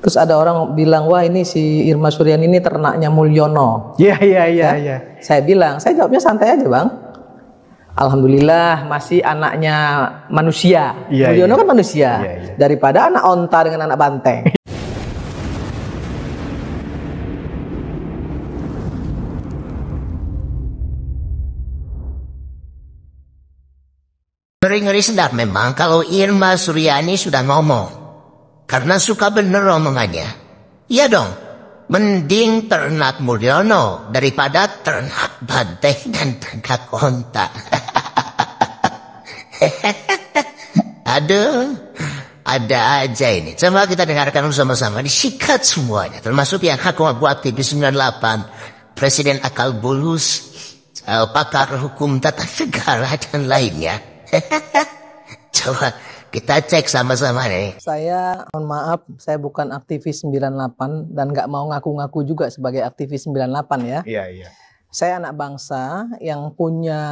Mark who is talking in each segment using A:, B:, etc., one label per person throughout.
A: Terus ada orang bilang, wah ini si Irma Suryani ini ternaknya Mulyono.
B: Iya.
A: Saya bilang, saya jawabnya santai aja bang. Alhamdulillah masih anaknya manusia. Mulyono kan manusia. Daripada anak onta dengan anak banteng.
C: Ngeri-ngeri sedap memang kalau Irma Suryani sudah ngomong. Karena suka bener omongannya. Iya dong, mending ternak Mulyono daripada ternak banteng dan ternak onta. Aduh, ada aja ini. Coba kita dengarkan sama-sama, disikat semuanya. Termasuk yang aku aktivis 98, Presiden akal bulus, pakar hukum tata negara dan lainnya. Coba kita cek sama-sama nih.
A: Saya mohon maaf, saya bukan aktivis 98 dan nggak mau ngaku-ngaku juga sebagai aktivis 98 ya.
B: Iya.
A: Saya anak bangsa yang punya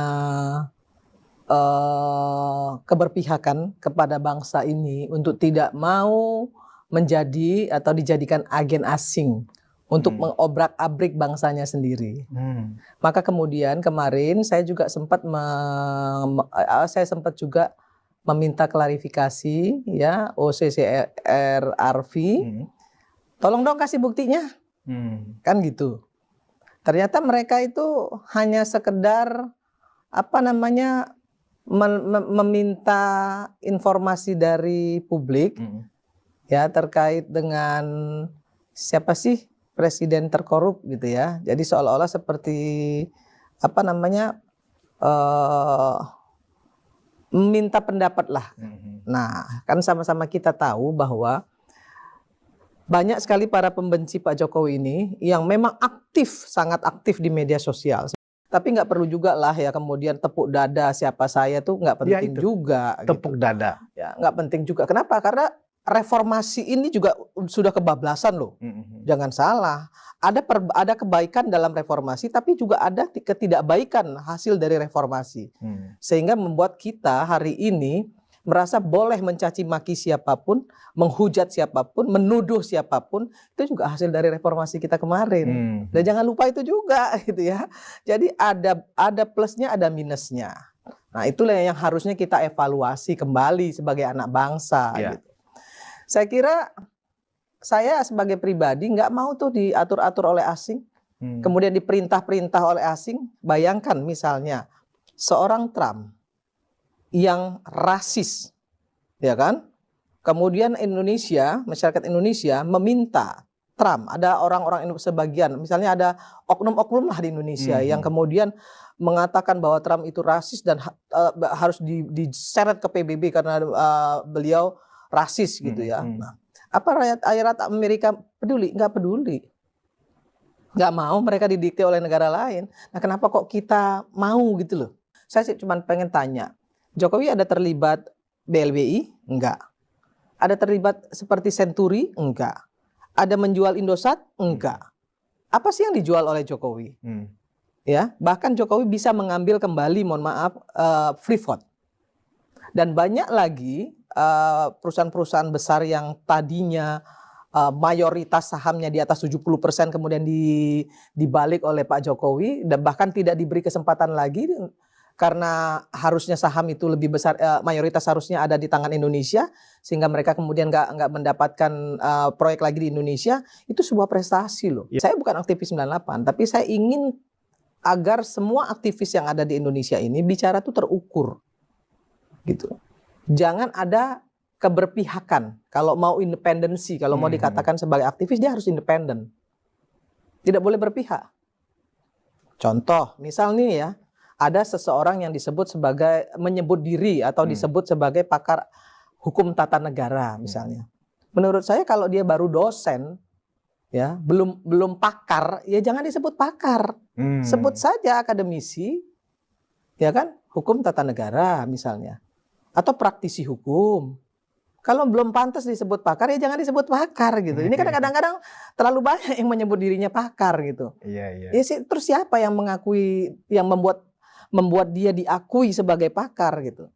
A: keberpihakan kepada bangsa ini untuk tidak mau menjadi atau dijadikan agen asing untuk mengobrak-abrik bangsanya sendiri. Maka kemudian kemarin saya juga sempat juga meminta klarifikasi ya OCCRRV, tolong dong kasih buktinya, kan gitu. Ternyata mereka itu hanya sekedar meminta informasi dari publik ya terkait dengan siapa sih presiden terkorup gitu ya. Jadi seolah-olah seperti minta pendapat lah. Nah, kan sama-sama kita tahu bahwa banyak sekali para pembenci Pak Jokowi ini yang memang aktif, sangat aktif di media sosial. Tapi nggak perlu juga lah ya kemudian tepuk dada siapa saya tuh nggak penting juga.
B: Tepuk dada.
A: Ya nggak penting juga. Kenapa? Karena reformasi ini juga sudah kebablasan loh. Jangan salah. Ada kebaikan dalam reformasi, tapi juga ada ketidakbaikan hasil dari reformasi. Sehingga membuat kita hari ini merasa boleh mencaci maki siapapun, menghujat siapapun, menuduh siapapun, itu juga hasil dari reformasi kita kemarin. Dan jangan lupa itu juga gitu ya. Jadi ada plusnya, ada minusnya. Nah, itulah yang harusnya kita evaluasi kembali sebagai anak bangsa gitu. Saya kira saya sebagai pribadi nggak mau tuh diatur-atur oleh asing, kemudian diperintah-perintah oleh asing. Bayangkan misalnya seorang Trump yang rasis, ya kan? Kemudian Indonesia, masyarakat Indonesia meminta Trump, ada orang-orang sebagian, misalnya ada oknum-oknum lah di Indonesia yang kemudian mengatakan bahwa Trump itu rasis dan harus diseret ke PBB karena beliau rasis gitu ya. Nah, apa rakyat Amerika peduli? Nggak peduli. Nggak mau, mereka didikte oleh negara lain. Nah, kenapa kok kita mau gitu loh? Saya sih cuma pengen tanya, Jokowi ada terlibat BLBI? Enggak. Ada terlibat seperti Senturi? Enggak. Ada menjual Indosat? Enggak. Apa sih yang dijual oleh Jokowi? Ya, bahkan Jokowi bisa mengambil kembali, mohon maaf, Freeport. Dan banyak lagi perusahaan-perusahaan besar yang tadinya mayoritas sahamnya di atas 70% kemudian dibalik oleh Pak Jokowi dan bahkan tidak diberi kesempatan lagi karena harusnya saham itu lebih besar, mayoritas harusnya ada di tangan Indonesia sehingga mereka kemudian nggak mendapatkan proyek lagi di Indonesia. Itu sebuah prestasi loh. Saya bukan aktivis 98, tapi saya ingin agar semua aktivis yang ada di Indonesia ini bicara tuh terukur gitu. Jangan ada keberpihakan. Kalau mau independensi, kalau mau dikatakan sebagai aktivis, dia harus independen. Tidak boleh berpihak. Contoh, misal nih ya, ada seseorang yang disebut sebagai, menyebut diri atau disebut sebagai pakar hukum tata negara misalnya. Menurut saya kalau dia baru dosen, ya belum pakar, ya jangan disebut pakar. Sebut saja akademisi, ya kan, hukum tata negara misalnya. Atau praktisi hukum. Kalau belum pantas disebut pakar, ya jangan disebut pakar gitu. Ini kan kadang-kadang terlalu banyak yang menyebut dirinya pakar gitu.
B: Iya.
A: Ya, terus siapa yang mengakui, yang membuat dia diakui sebagai pakar gitu?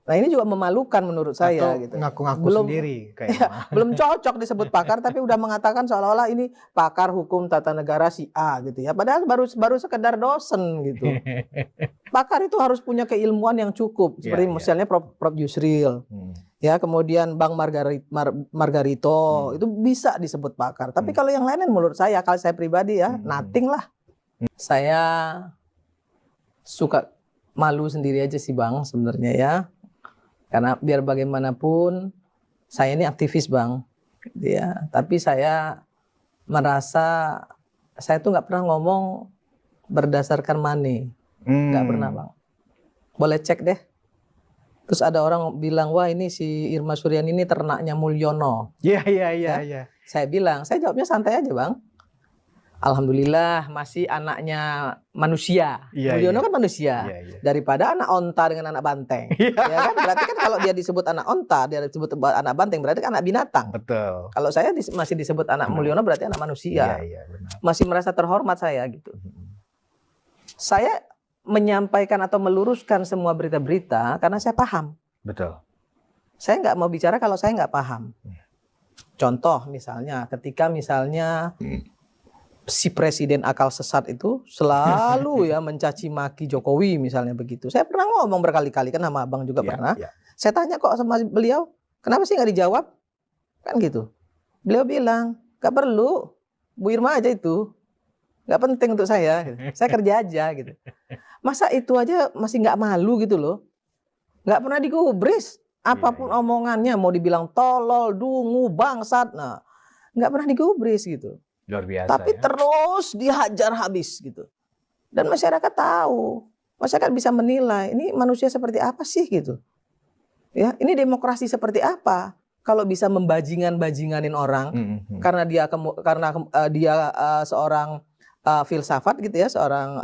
A: Nah ini juga memalukan menurut saya.
B: Atau
A: gitu.
B: ngaku-ngaku sendiri kayak
A: ya, belum cocok disebut pakar, tapi udah mengatakan seolah-olah ini pakar hukum tata negara si A gitu ya. Padahal baru sekedar dosen gitu. Pakar itu harus punya keilmuan yang cukup. Seperti misalnya Prof. Yusril. Ya, kemudian Bang Margarito itu bisa disebut pakar. Tapi kalau yang lain menurut saya, kalau saya pribadi ya, nothing lah. Saya suka malu sendiri aja sih Bang sebenarnya ya. Karena biar bagaimanapun saya ini aktivis Bang, ya. Tapi saya merasa saya tuh nggak pernah ngomong berdasarkan money, nggak pernah Bang. Boleh cek deh. Terus ada orang bilang, wah ini si Irma Suryani ini ternaknya Mulyono.
B: Iya.
A: Saya bilang, saya jawabnya santai aja Bang. Alhamdulillah masih anaknya manusia. Mulyono kan manusia. Daripada anak onta dengan anak banteng. Ya kan? Berarti kan kalau dia disebut anak onta, dia disebut anak banteng, berarti kan anak binatang.
B: Betul.
A: Kalau saya masih disebut anak Mulyono berarti anak manusia.
B: Benar.
A: Masih merasa terhormat saya gitu. Saya menyampaikan atau meluruskan semua berita-berita karena saya paham.
B: Betul.
A: Saya nggak mau bicara kalau saya nggak paham. Contoh misalnya, ketika misalnya si presiden akal sesat itu selalu ya mencaci maki Jokowi misalnya begitu. Saya pernah ngomong berkali-kali kan sama Abang juga pernah. Saya tanya kok sama beliau, kenapa sih nggak dijawab? Kan gitu. Beliau bilang, nggak perlu, Bu Irma aja itu. Nggak penting untuk saya. Gitu. Saya kerja aja gitu. Masa itu aja masih nggak malu gitu loh. Nggak pernah digubris. Apapun omongannya mau dibilang tolol, dungu, bangsat. Nah, nggak pernah digubris gitu.
B: Luar biasa.
A: Tapi terus dihajar habis gitu. Dan masyarakat tahu. Masyarakat bisa menilai ini manusia seperti apa sih gitu. Ya, ini demokrasi seperti apa? Kalau bisa membajingan-bajinganin orang karena dia seorang filsafat gitu ya, seorang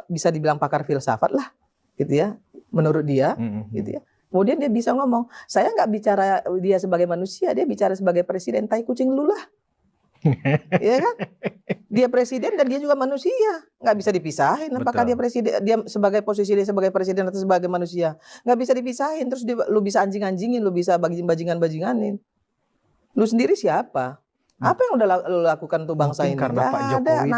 A: bisa dibilang pakar filsafat lah gitu ya, menurut dia gitu ya. Kemudian dia bisa ngomong, saya nggak bicara dia sebagai manusia, dia bicara sebagai presiden, tai kucing lu lah. Ya kan? Dia presiden dan dia juga manusia, nggak bisa dipisahin. Apakah dia presiden, dia sebagai posisi dia sebagai presiden atau sebagai manusia, nggak bisa dipisahin. Terus lu bisa anjing-anjingin, lu bisa bajingan-bajinganin. Lu sendiri siapa? Apa yang udah lu lakukan untuk bangsa ini?
B: Karena Pak Jokowi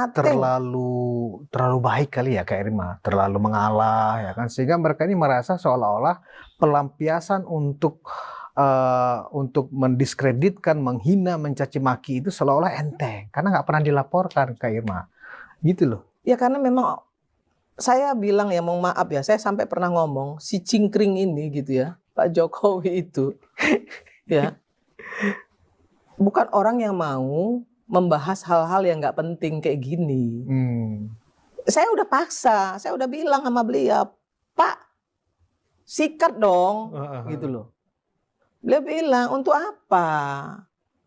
B: terlalu baik kali ya Kak Irma, terlalu mengalah ya kan, sehingga mereka ini merasa seolah-olah pelampiasan untuk mendiskreditkan, menghina, mencaci maki itu seolah-olah enteng karena nggak pernah dilaporkan Kak Irma, gitu loh.
A: Ya karena memang saya bilang ya, mohon maaf ya, saya sampai pernah ngomong si cingkring ini gitu ya, Pak Jokowi itu ya bukan orang yang mau membahas hal-hal yang nggak penting kayak gini. Saya udah paksa, saya udah bilang sama beliau, Pak sikat dong, gitu loh. Beliau bilang, untuk apa?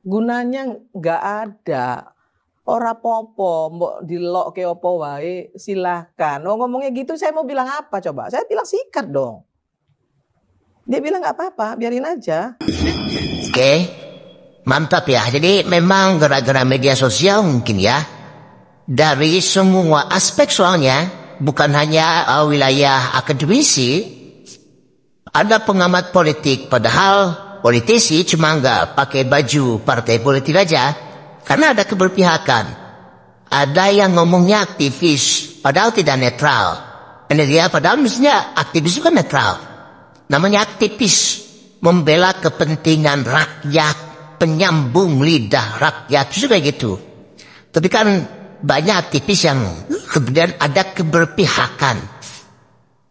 A: Gunanya nggak ada. Ora popo, mbok dilok ke opo wae, silahkan. Oh ngomongnya gitu, saya mau bilang apa coba? Saya bilang sikat dong. Dia bilang nggak apa-apa, biarin aja.
C: Oke, mantap ya. Jadi memang gara-gara media sosial mungkin ya. Dari semua aspek soalnya, bukan hanya wilayah akademisi, ada pengamat politik, padahal politisi cuma nggak pakai baju partai politik aja, karena ada keberpihakan. Ada yang ngomongnya aktivis, padahal tidak netral. Ini dia, padahal mestinya aktivis itu kan netral. Namanya aktivis, membela kepentingan rakyat, penyambung lidah rakyat, itu kayak gitu. Tapi kan banyak aktivis yang kemudian ada keberpihakan.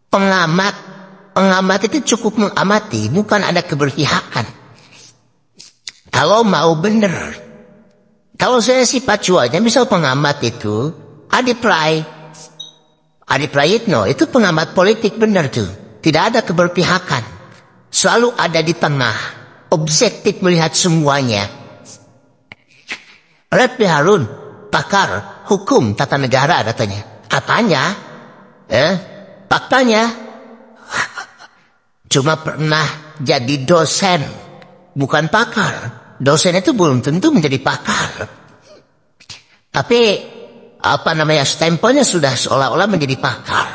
C: Pengamat itu cukup mengamati, bukan ada keberpihakan. Kalau mau bener, kalau saya sih pacuannya, misal pengamat itu Adi Prayitno itu pengamat politik bener tuh, tidak ada keberpihakan, selalu ada di tengah, objektif melihat semuanya. Refli Harun, pakar hukum tata negara katanya. Apanya? Faktanya cuma pernah jadi dosen, bukan pakar. Dosen itu belum tentu menjadi pakar. Tapi stempelnya sudah seolah-olah menjadi pakar.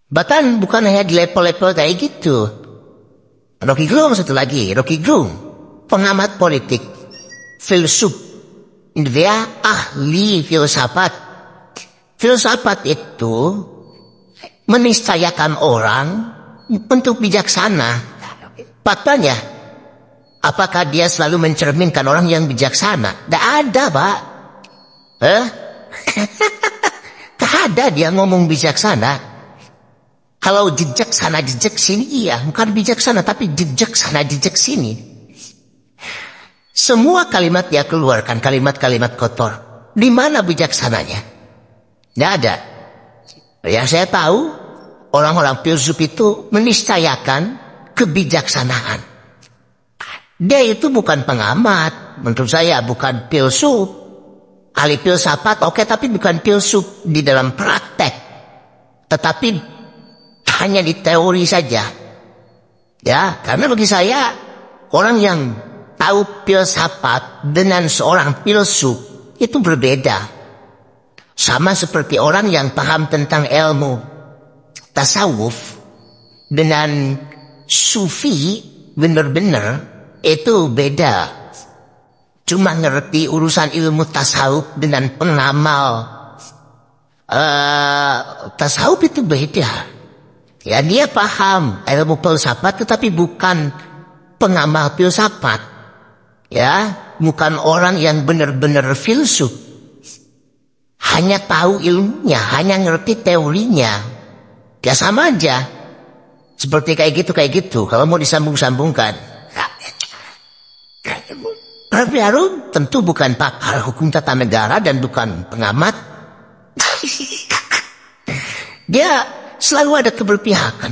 C: Bahkan bukan hanya di level-level kayak gitu. Rocky Gerung satu lagi, Rocky Gerung, pengamat politik, filsuf, dia ahli filsafat. Filsafat itu meniscayakan orang untuk bijaksana. Faktanya, apakah dia selalu mencerminkan orang yang bijaksana? Tidak ada, Pak. Tak ada dia ngomong bijaksana. Kalau jejak sana jejak sini, iya, bukan bijaksana, tapi jejak sana jejak sini. Semua kalimat dia keluarkan, kalimat-kalimat kotor. Di mana bijaksananya? Tidak ada. Yang saya tahu, orang-orang filsuf itu meniscayakan kebijaksanaan. Dia itu bukan pengamat, menurut saya bukan filsuf. Ahli filsafat, oke, tapi bukan filsuf di dalam praktek. Tetapi hanya di teori saja. Ya, karena bagi saya, orang yang tahu filsafat dengan seorang filsuf itu berbeda. Sama seperti orang yang paham tentang ilmu tasawuf dengan sufi benar-benar itu beda. Cuma ngerti urusan ilmu tasawuf dengan pengamal tasawuf itu beda. Ya, dia paham ilmu filsafat tetapi bukan pengamal filsafat. Ya, bukan orang yang benar-benar filsuf. Hanya tahu ilmunya, hanya ngerti teorinya. Ya sama aja. Seperti kayak gitu. Kalau mau disambung-sambungkan. Rocky Gerung tentu bukan pakar hukum tata negara dan bukan pengamat. Dia selalu ada keberpihakan.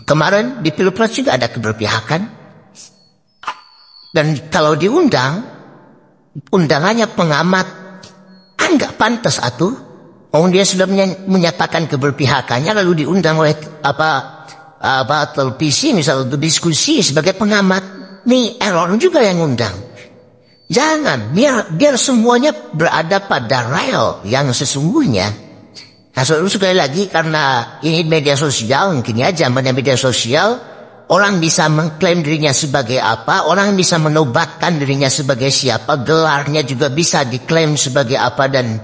C: Kemarin di Pilpres juga ada keberpihakan. Dan kalau diundang, undangannya pengamat, nggak pantas atuh. Dia sudah menyatakan keberpihakannya lalu diundang oleh televisi misalnya untuk diskusi sebagai pengamat. Nih error juga yang undang. Jangan, biar semuanya berada pada rel yang sesungguhnya. Nah, sekali lagi, karena ini media sosial, mungkin ya zamannya media sosial, orang bisa mengklaim dirinya sebagai apa, orang bisa menobatkan dirinya sebagai siapa, gelarnya juga bisa diklaim sebagai apa dan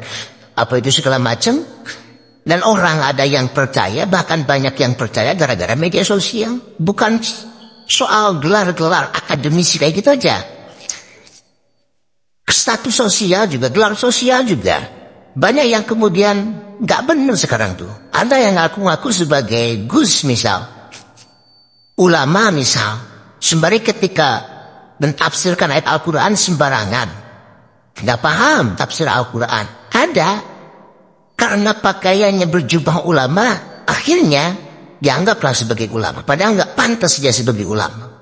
C: apa itu segala macam. Dan orang ada yang percaya, bahkan banyak yang percaya gara-gara media sosial. Bukan soal gelar-gelar akademisi kayak gitu aja. Status sosial juga, gelar sosial juga. Banyak yang kemudian nggak benar sekarang tuh. Ada yang ngaku-ngaku sebagai Gus misal, ulama misal, sembari ketika mentafsirkan ayat Al-Quran sembarangan, nggak paham tafsir Al-Quran. Ada, karena pakaiannya berjubah ulama, akhirnya dianggaplah sebagai ulama. Padahal nggak pantas dia sebagai ulama.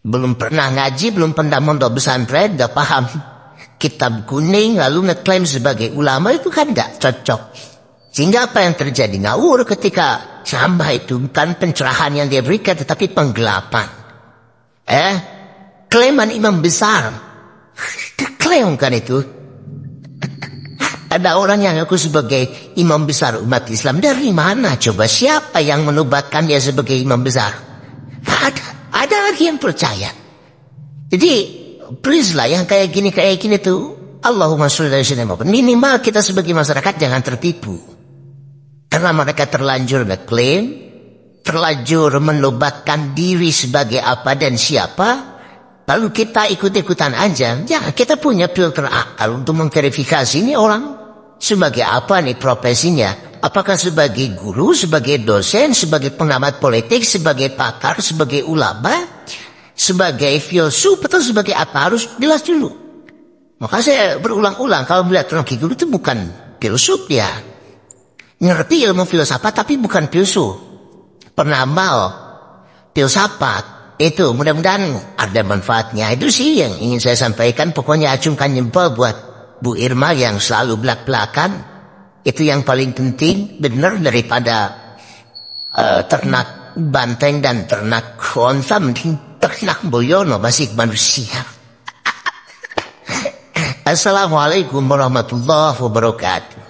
C: Belum pernah ngaji, belum pernah mondok pesantren, nggak paham kitab kuning, lalu ngeklaim sebagai ulama, itu kan gak cocok. Sehingga apa yang terjadi? Ngawur ketika ceramah itu bukan pencerahan yang dia berikan, tetapi penggelapan. Klaiman imam besar. Klaim kan itu. Ada orang yang aku sebagai imam besar umat Islam. Dari mana coba? Siapa yang menobatkan dia sebagai imam besar? Ada lagi yang percaya. Jadi please lah yang kayak gini tuh, Allahumma sholli ala sayyidina Muhammad. Minimal kita sebagai masyarakat jangan tertipu. Karena mereka terlanjur ngeklaim, terlanjur menobatkan diri sebagai apa dan siapa, lalu kita ikut-ikutan aja. Jangan, kita punya filter akal untuk mengverifikasi ini orang sebagai apa nih profesinya. Apakah sebagai guru, sebagai dosen, sebagai pengamat politik, sebagai pakar, sebagai ulama, sebagai filsuf atau sebagai apa, harus jelas dulu. Maka saya berulang-ulang kalau melihat Rocky Gerung itu bukan filsuf ya. Ngerti ilmu filsafat tapi bukan filsuf. Penamal filsafat itu mudah-mudahan ada manfaatnya. Itu sih yang ingin saya sampaikan. Pokoknya acungkan jempol buat Bu Irma yang selalu belak-belakan. Itu yang paling penting, benar daripada ternak banteng dan ternak onta, mending ternak boyono masih manusia. Assalamualaikum warahmatullahi wabarakatuh.